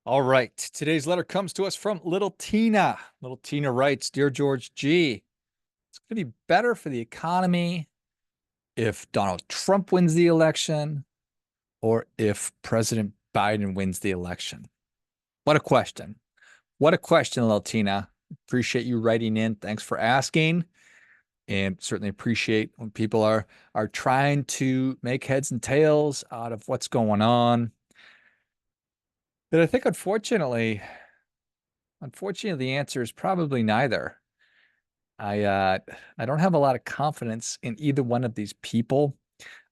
All right. Today's letter comes to us from Little Tina. Little Tina writes, Dear George G, it's going to be better for the economy if Donald Trump wins the election or if President Biden wins the election. What a question. What a question, Little Tina. Appreciate you writing in. Thanks for asking. And certainly appreciate when people are trying to make heads and tails out of what's going on. But I think unfortunately, the answer is probably neither. I uh I don't have a lot of confidence in either one of these people.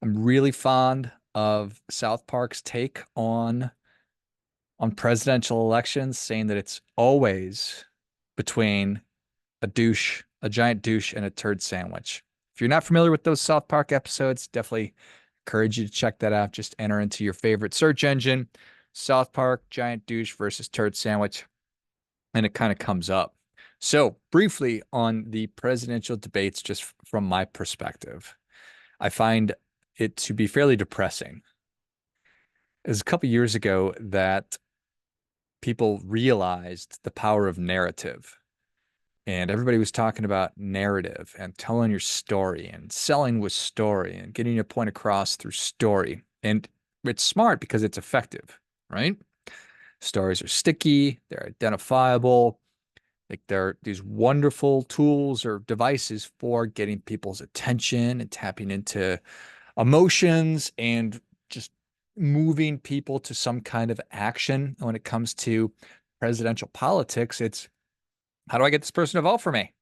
I'm really fond of South Park's take on presidential elections, saying that it's always between a giant douche and a turd sandwich. If you're not familiar with those South Park episodes, definitely encourage you to check that out. Just enter into your favorite search engine, South Park, giant douche versus turd sandwich, and it kind of comes up. So, briefly on the presidential debates, just from my perspective, I find it to be fairly depressing. It was a couple years ago that people realized the power of narrative, and everybody was talking about narrative and telling your story and selling with story and getting your point across through story. And it's smart because it's effective, right? Stories are sticky, they're identifiable. Like they're these wonderful tools or devices for getting people's attention and tapping into emotions and just moving people to some kind of action. When it comes to presidential politics, it's how do I get this person to vote for me?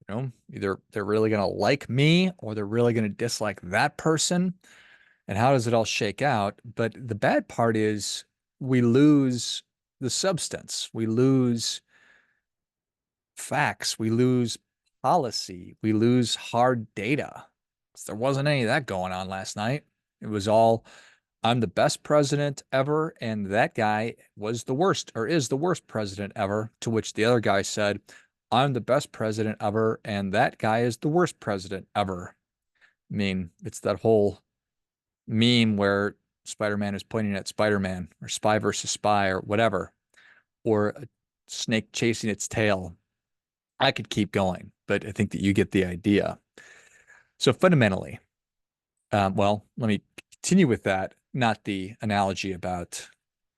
Either they're really going to like me or they're really going to dislike that person. And how does it all shake out? But the bad part is we lose the substance. We lose facts, we lose policy, we lose hard data. There wasn't any of that going on last night. It was all, I'm the best president ever, and that guy was the worst or is the worst president ever, to which the other guy said, I'm the best president ever, and that guy is the worst president ever. I mean, it's that whole meme where Spider-Man is pointing at Spider-Man or spy versus spy or whatever, or a snake chasing its tail. I could keep going, but I think that you get the idea. So fundamentally, well, let me continue with that, not the analogy about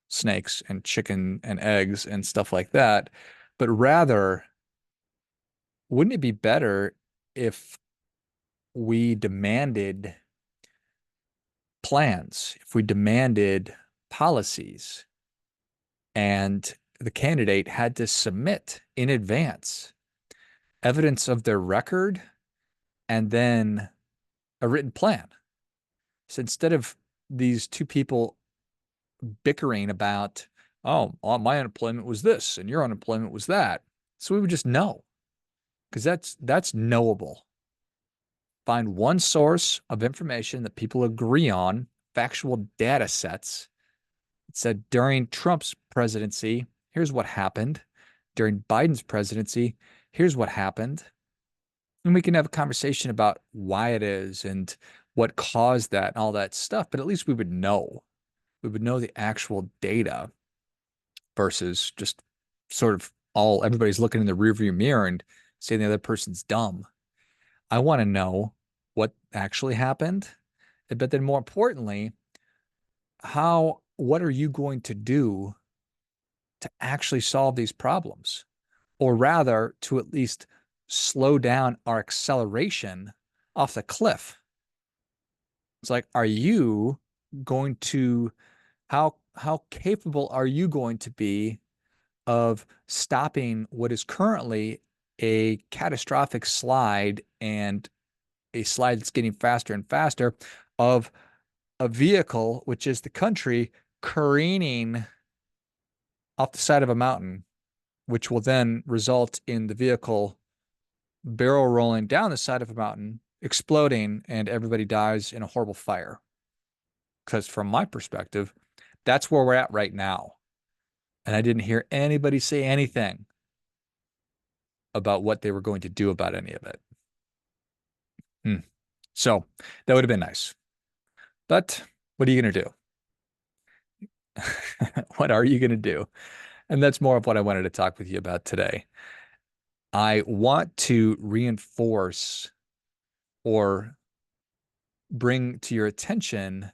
snakes and chicken and eggs and stuff like that, but rather, wouldn't it be better if we demanded plans, if we demanded policies, and the candidate had to submit in advance evidence of their record and then a written plan? So instead of these two people bickering about, oh, well, my unemployment was this and your unemployment was that. So we would just know because that's knowable. Find one source of information that people agree on, factual data sets. It said during Trump's presidency, here's what happened. During Biden's presidency, here's what happened. And we can have a conversation about why it is and what caused that and all that stuff. But at least we would know. We would know the actual data versus just sort of all everybody's looking in the rearview mirror and saying the other person's dumb. I want to know what actually happened. But then more importantly, what are you going to do to actually solve these problems? Or rather, to at least slow down our acceleration off the cliff. It's like, are you going to how capable are you going to be of stopping what is currently a catastrophic slide and a slide that's getting faster and faster of a vehicle, which is the country, careening off the side of a mountain, which will then result in the vehicle barrel rolling down the side of a mountain, exploding, and everybody dies in a horrible fire. Because from my perspective, that's where we're at right now. And I didn't hear anybody say anything about what they were going to do about any of it. So that would have been nice. But what are you going to do? What are you going to do? And that's more of what I wanted to talk with you about today. I want to reinforce or bring to your attention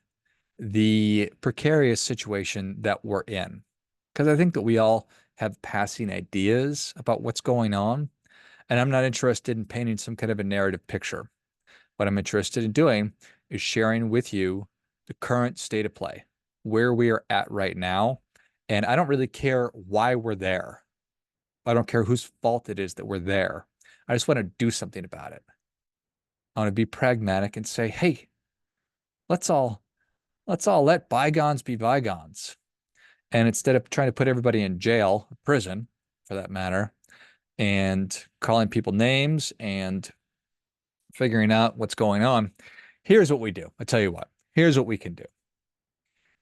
the precarious situation that we're in. Because I think that we all have passing ideas about what's going on. And I'm not interested in painting some kind of a narrative picture. What I'm interested in doing is sharing with you the current state of play, where we are at right now. And I don't really care why we're there. I don't care whose fault it is that we're there. I just want to do something about it. I want to be pragmatic and say, hey, let's all let bygones be bygones. And instead of trying to put everybody in jail, prison for that matter, and calling people names and figuring out what's going on, here's what we do. I tell you what, here's what we can do.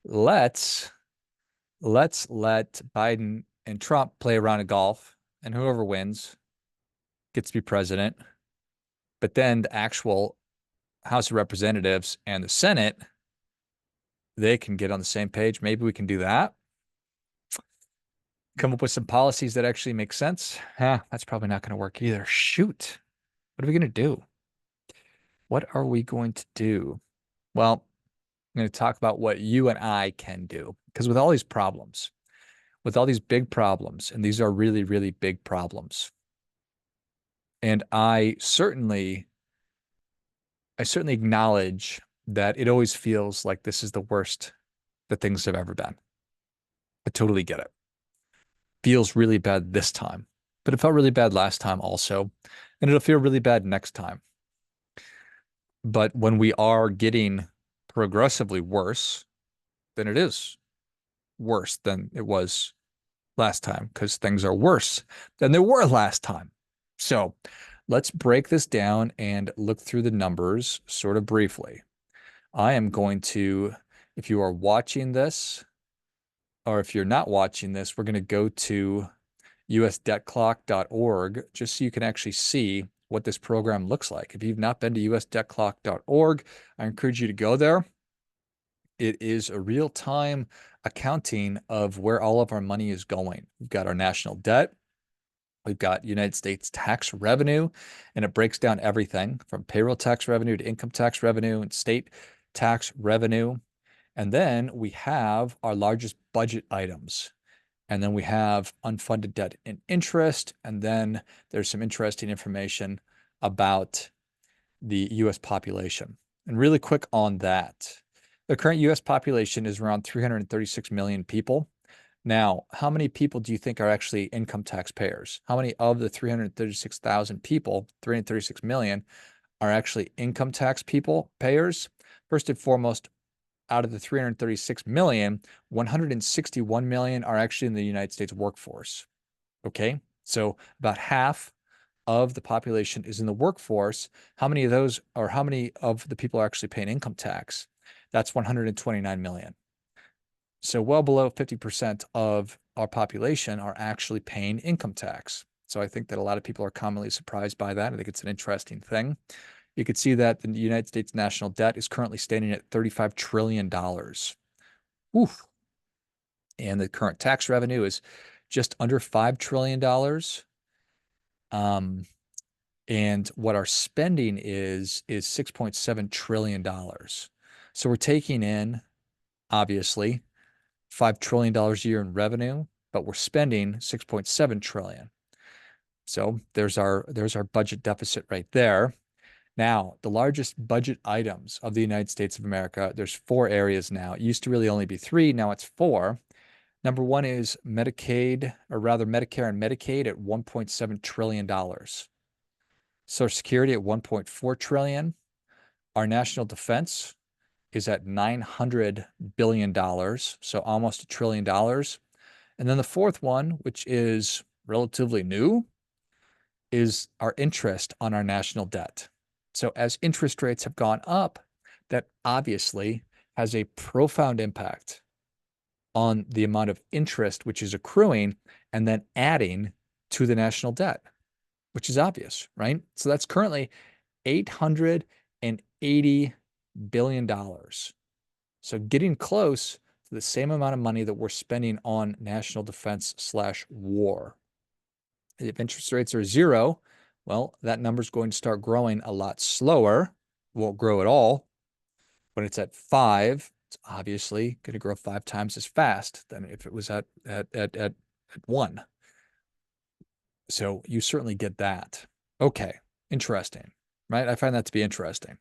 Let's let Biden and Trump play a round of golf, and whoever wins gets to be president. But then the actual House of Representatives and the Senate, they can get on the same page. Maybe we can do that. Come up with some policies that actually make sense. That's probably not going to work either. Shoot. What are we going to do? What are we going to do? Well, I'm going to talk about what you and I can do. Because with all these problems, with all these big problems, and these are really, really big problems, and I certainly acknowledge that it always feels like this is the worst that things have ever been. I totally get it. Feels really bad this time, but it felt really bad last time also, and it'll feel really bad next time. But when we are getting progressively worse, then it is worse than it was last time because things are worse than they were last time. So let's break this down and look through the numbers sort of briefly. I am going to, if you are watching this, or if you're not watching this, we're going to go to usdebtclock.org just so you can actually see what this program looks like. If you've not been to usdebtclock.org, I encourage you to go there. It is a real-time accounting of where all of our money is going. We've got our national debt. We've got United States tax revenue, and it breaks down everything from payroll tax revenue to income tax revenue and state tax revenue. And then we have our largest budget items. And then we have unfunded debt and interest. And then there's some interesting information about the US population. And really quick on that. The current US population is around 336 million people. Now, how many people do you think are actually income tax payers? How many of the 336,000 people, 336 million, are actually income tax people payers? First and foremost, out of the 336 million, 161 million are actually in the United States workforce. Okay, so about half of the population is in the workforce. How many of those, or how many of the people are actually paying income tax? That's 129 million. So well below 50% of our population are actually paying income tax. So I think that a lot of people are commonly surprised by that. I think it's an interesting thing. You could see that the United States national debt is currently standing at $35 trillion. Oof. And the current tax revenue is just under $5 trillion. And what our spending is $6.7 trillion. So we're taking in, obviously, $5 trillion a year in revenue, but we're spending 6.7 trillion. So there's our budget deficit right there. Now, the largest budget items of the United States of America, there's 4 areas now. It used to really only be 3, now it's 4. Number 1 is Medicaid, or rather Medicare and Medicaid at $1.7 trillion. Social Security at $1.4 trillion. Our national defense is at $900 billion, so almost $1 trillion. And then the 4th one, which is relatively new, is our interest on our national debt. So as interest rates have gone up, that obviously has a profound impact on the amount of interest which is accruing and then adding to the national debt, which is obvious, right? So that's currently $880 billion. So getting close to the same amount of money that we're spending on national defense / war. If interest rates are 0, well, that number is going to start growing a lot slower. Won't grow at all. When it's at 5, it's obviously going to grow 5 times as fast than if it was at 1. So you certainly get that. Okay, interesting, right? I find that to be interesting.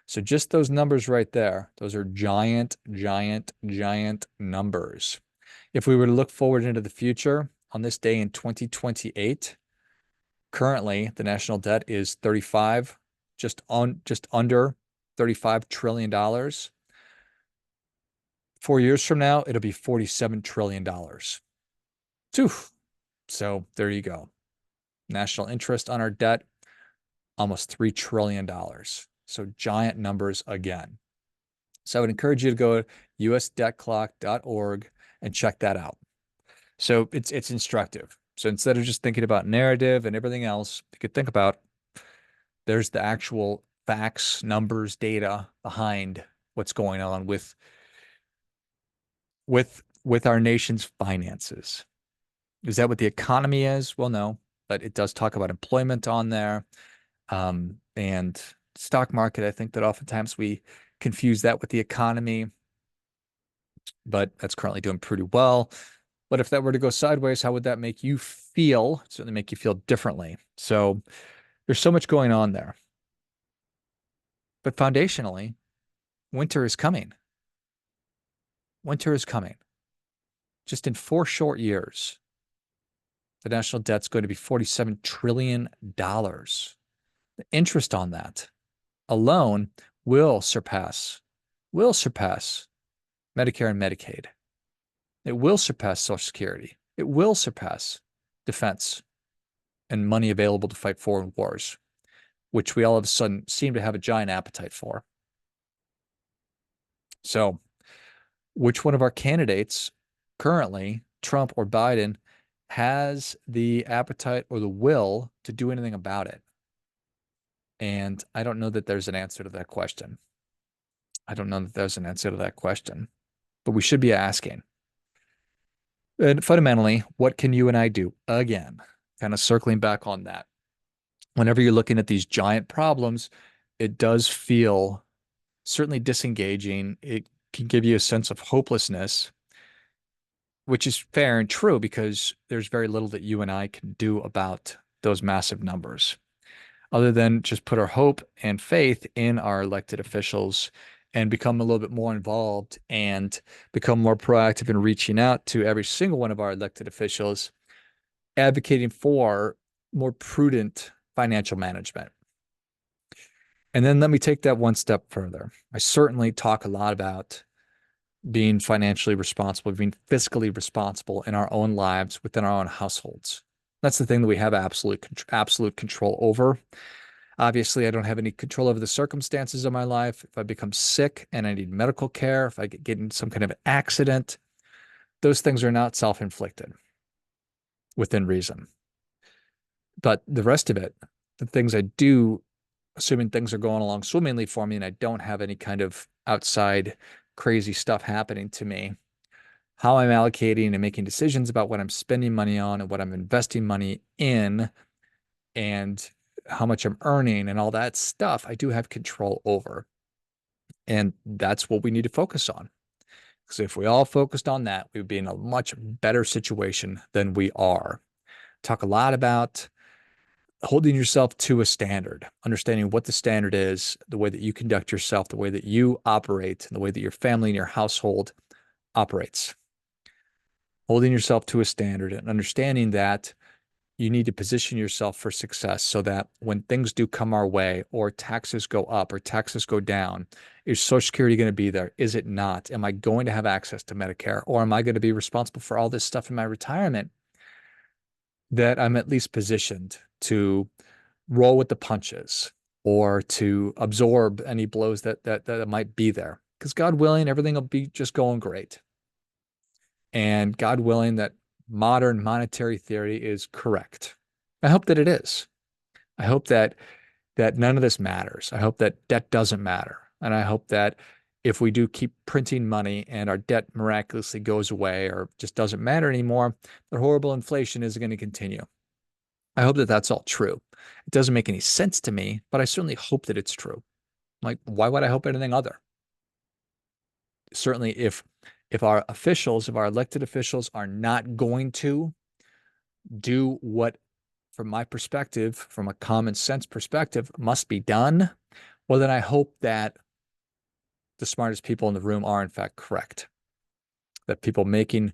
So just those numbers right there, those are giant, giant, giant numbers. If we were to look forward into the future on this day in 2028, currently the national debt is just under $35 trillion. 4 years from now, it'll be $47 trillion. So there you go. National interest on our debt, almost $3 trillion. So giant numbers again. So I would encourage you to go to usdebtclock.org and check that out. So it's instructive. So instead of just thinking about narrative and everything else, you could think about there's the actual facts, numbers, data behind what's going on with our nation's finances. Is that what the economy is? Well, no, but it does talk about employment on there. And stock market, I think that oftentimes we confuse that with the economy, but that's currently doing pretty well. But if that were to go sideways, how would that make you feel? It'd certainly make you feel differently. So there's so much going on there. But foundationally, winter is coming. Winter is coming. Just in 4 short years, the national debt's going to be $47 trillion. The interest on that alone will surpass Medicare and Medicaid. It will surpass Social Security. It will surpass defense and money available to fight foreign wars, which we all of a sudden seem to have a giant appetite for. So, which one of our candidates currently, Trump or Biden, has the appetite or the will to do anything about it? And I don't know that there's an answer to that question. But we should be asking. And fundamentally, what can you and I do? Again, kind of circling back on that. Whenever you're looking at these giant problems, it does feel certainly disengaging. It can give you a sense of hopelessness, which is fair and true because there's very little that you and I can do about those massive numbers, other than just put our hope and faith in our elected officials and become a little bit more involved and become more proactive in reaching out to every single one of our elected officials, advocating for more prudent financial management. And then let me take that one step further. I certainly talk a lot about being financially responsible, being fiscally responsible in our own lives, within our own households. That's the thing that we have absolute control over. Obviously, I don't have any control over the circumstances of my life. If I become sick and I need medical care, if I get in some kind of accident, those things are not self-inflicted within reason. But the rest of it, the things I do, assuming things are going along swimmingly for me and I don't have any kind of outside crazy stuff happening to me, how I'm allocating and making decisions about what I'm spending money on and what I'm investing money in and how much I'm earning and all that stuff, I do have control over. And that's what we need to focus on. Because if we all focused on that, we would be in a much better situation than we are. Talk a lot about holding yourself to a standard, understanding what the standard is, the way that you conduct yourself, the way that you operate, and the way that your family and your household operates. Holding yourself to a standard and understanding that you need to position yourself for success so that when things do come our way or taxes go up or taxes go down, is Social Security going to be there? Is it not? Am I going to have access to Medicare, or am I going to be responsible for all this stuff in my retirement? That I'm at least positioned to roll with the punches or to absorb any blows that might be there. Because God willing, everything will be just going great. And God willing, that modern monetary theory is correct. I hope that it is. I hope that none of this matters. I hope that debt doesn't matter. And I hope that if we do keep printing money and our debt miraculously goes away or just doesn't matter anymore, the horrible inflation is going to continue. I hope that that's all true. It doesn't make any sense to me, but I certainly hope that it's true. Like, why would I hope anything other? Certainly, if our officials, if our elected officials are not going to do what, from my perspective, from a common sense perspective, must be done, well, then I hope that the smartest people in the room are in fact correct. That people making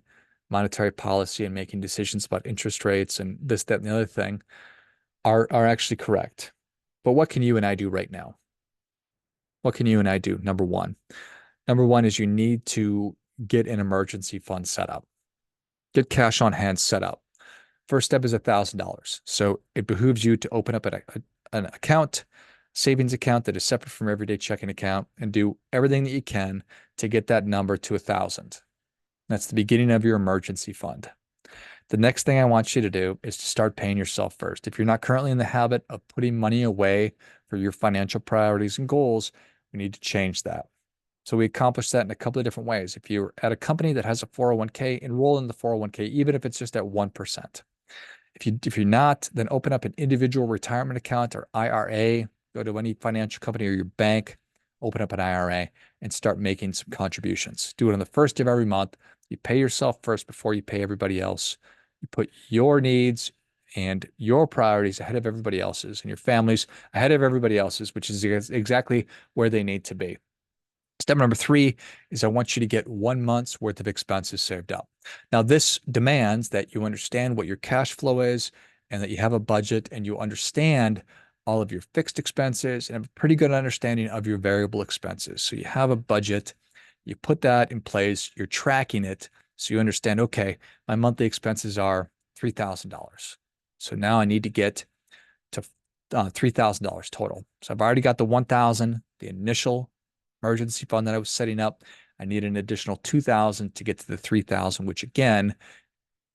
monetary policy and making decisions about interest rates and this, that, and the other thing are actually correct. But what can you and I do right now? What can you and I do? Number one. Number one is you need to get an emergency fund set up. Get cash on hand set up. First step is $1,000. So it behooves you to open up an account, savings account that is separate from everyday checking account, and do everything that you can to get that number to 1,000. That's the beginning of your emergency fund. The next thing I want you to do is to start paying yourself first. If you're not currently in the habit of putting money away for your financial priorities and goals, we need to change that. So we accomplish that in a couple of different ways. If you're at a company that has a 401k, enroll in the 401k, even if it's just at 1%. If you're not, then open up an individual retirement account or IRA. Go to any financial company or your bank, open up an IRA, and start making some contributions. Do it on the first of every month. You pay yourself first before you pay everybody else. You put your needs and your priorities ahead of everybody else's, and your families ahead of everybody else's, which is exactly where they need to be. Step number 3 is I want you to get 1 month's worth of expenses saved up. Now, this demands that you understand what your cash flow is and that you have a budget and you understand all of your fixed expenses and have a pretty good understanding of your variable expenses. So you have a budget, you put that in place, you're tracking it, so you understand, okay, my monthly expenses are $3,000. So now I need to get to $3,000 total. So I've already got the 1,000, the initial emergency fund that I was setting up. I need an additional 2,000 to get to the 3,000, which again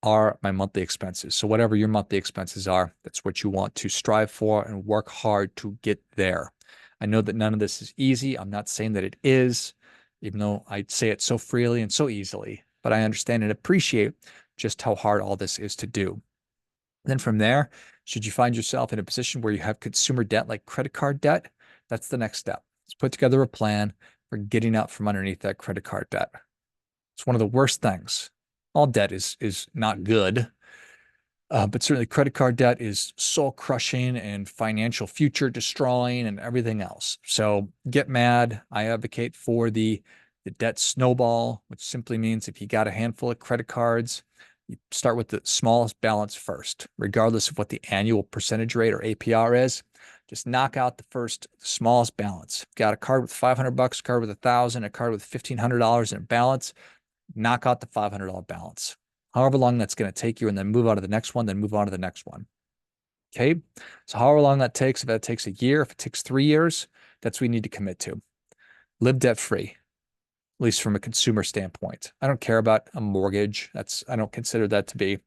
are my monthly expenses. So whatever your monthly expenses are, that's what you want to strive for and work hard to get there. I know that none of this is easy. I'm not saying that it is, even though I say it so freely and so easily, but I understand and appreciate just how hard all this is to do. Then from there, should you find yourself in a position where you have consumer debt like credit card debt, that's the next step. Let's put together a plan for getting out from underneath that credit card debt. It's one of the worst things. All debt is not good, but certainly credit card debt is soul crushing and financial future destroying and everything else. So get mad. I advocate for the debt snowball, which simply means if you got a handful of credit cards, you start with the smallest balance first, regardless of what the annual percentage rate or APR is. Just knock out the smallest balance. Got a card with $500, a card with $1,000, a card with $1,500 in a balance. Knock out the $500 balance. However long that's going to take you, and then move on to the next one, then move on to the next one. Okay. So however long that takes, if that takes a year, if it takes 3 years, that's what we need to commit to. Live debt free, at least from a consumer standpoint. I don't care about a mortgage. I don't consider that to be,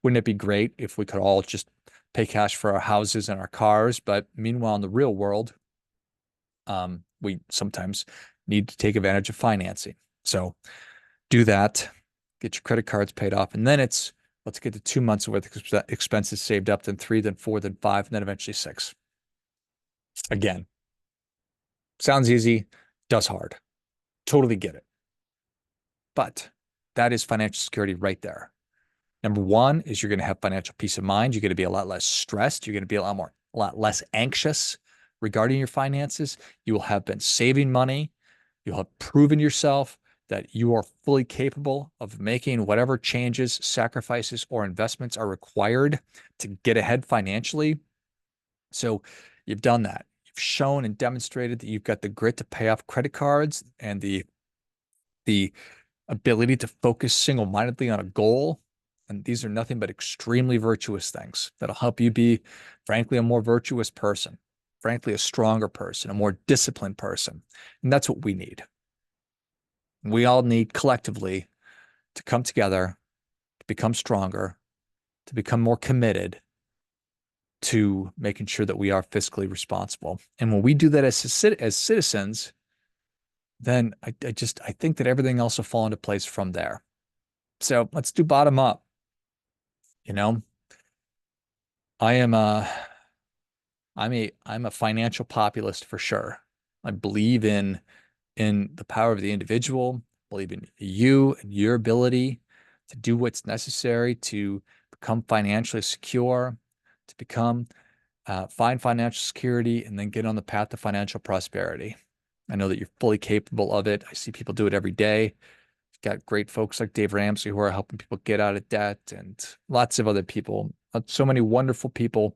wouldn't it be great if we could all just pay cash for our houses and our cars? But meanwhile, in the real world, we sometimes need to take advantage of financing. So do that, get your credit cards paid off, and then let's get to 2 months worth of expenses saved up, then 3, then 4, then 5, and then eventually 6. Again, sounds easy, does hard. Totally get it. But that is financial security right there. Number 1 is you're going to have financial peace of mind. You're going to be a lot less stressed. You're going to be a lot less anxious regarding your finances. You will have been saving money. You'll have proven yourself that you are fully capable of making whatever changes, sacrifices, or investments are required to get ahead financially. So you've done that. You've shown and demonstrated that you've got the grit to pay off credit cards and the ability to focus single-mindedly on a goal. And these are nothing but extremely virtuous things that'll help you be, frankly, a more virtuous person, frankly, a stronger person, a more disciplined person. And that's what we need. We all need collectively to come together, to become stronger, to become more committed to making sure that we are fiscally responsible. And when we do that as citizens, then I think that everything else will fall into place from there. So let's do bottom up. You know, I am a I'm a financial populist for sure. I believe in the power of the individual, believe in you and your ability to do what's necessary to become financially secure, to become find financial security, and then get on the path to financial prosperity. I know that you're fully capable of it. I see people do it every day. You've got great folks like Dave Ramsey who are helping people get out of debt, and lots of other people. So many wonderful people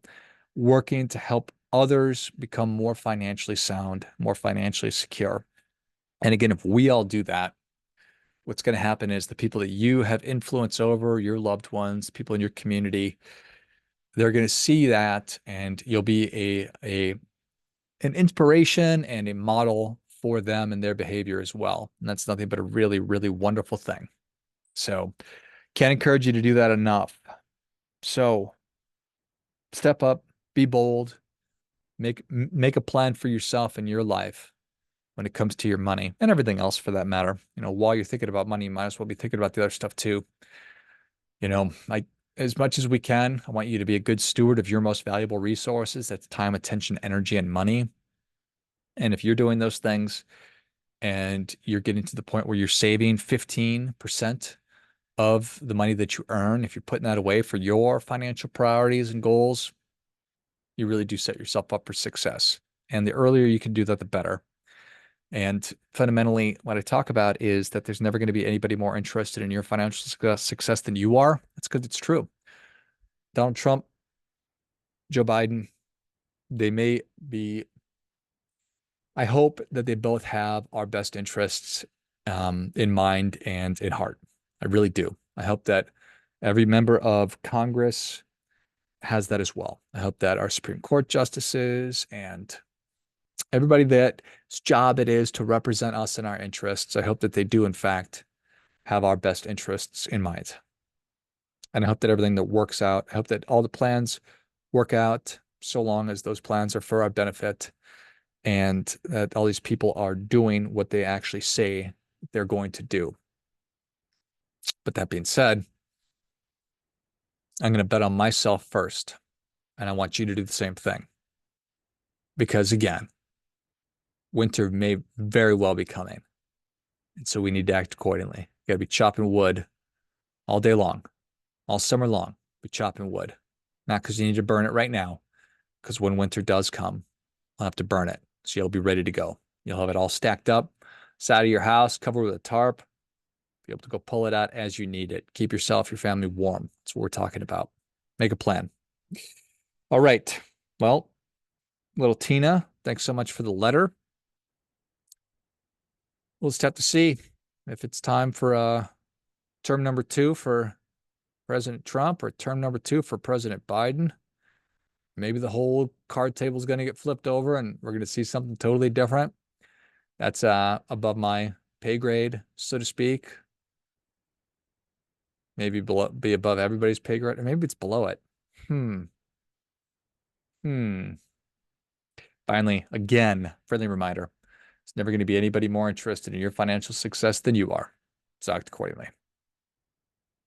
working to help others become more financially sound, more financially secure. And again, if we all do that, what's going to happen is the people that you have influence over, your loved ones, people in your community, they're going to see that, and you'll be an inspiration and a model for them and their behavior as well. And that's nothing but a really, really wonderful thing. So can't encourage you to do that enough. So step up, be bold, make a plan for yourself and your life when it comes to your money and everything else for that matter. While you're thinking about money, you might as well be thinking about the other stuff too. As much as we can, I want you to be a good steward of your most valuable resources. That's time, attention, energy, and money. And if you're doing those things and you're getting to the point where you're saving 15% of the money that you earn, if you're putting that away for your financial priorities and goals, you really do set yourself up for success. And the earlier you can do that, the better. And fundamentally, what I talk about is that there's never going to be anybody more interested in your financial success than you are. That's because it's true. Donald Trump, Joe Biden, they may be, I hope that they both have our best interests in mind and in heart. I really do. I hope that every member of Congress has that as well. I hope that our Supreme Court justices and everybody that's job it is to represent us in our interests, I hope that they do, in fact, have our best interests in mind. And I hope that everything that works out, I hope that all the plans work out so long as those plans are for our benefit and that all these people are doing what they actually say they're going to do. But that being said, I'm going to bet on myself first. And I want you to do the same thing. Because again, winter may very well be coming. And so we need to act accordingly. You got to be chopping wood all day long, all summer long, be chopping wood. Not because you need to burn it right now, because when winter does come, I'll have to burn it. So you'll be ready to go. You'll have it all stacked up, side of your house, covered with a tarp, be able to go pull it out as you need it. Keep yourself, your family warm. That's what we're talking about. Make a plan. All right. Well, little Tina, thanks so much for the letter. We'll just have to see if it's time for term number 2 for President Trump or term number 2 for President Biden. Maybe the whole card table is going to get flipped over and we're going to see something totally different. That's above my pay grade, so to speak. Maybe be above everybody's pay grade, or maybe it's below it. Finally, again, friendly reminder. It's never going to be anybody more interested in your financial success than you are. So act accordingly.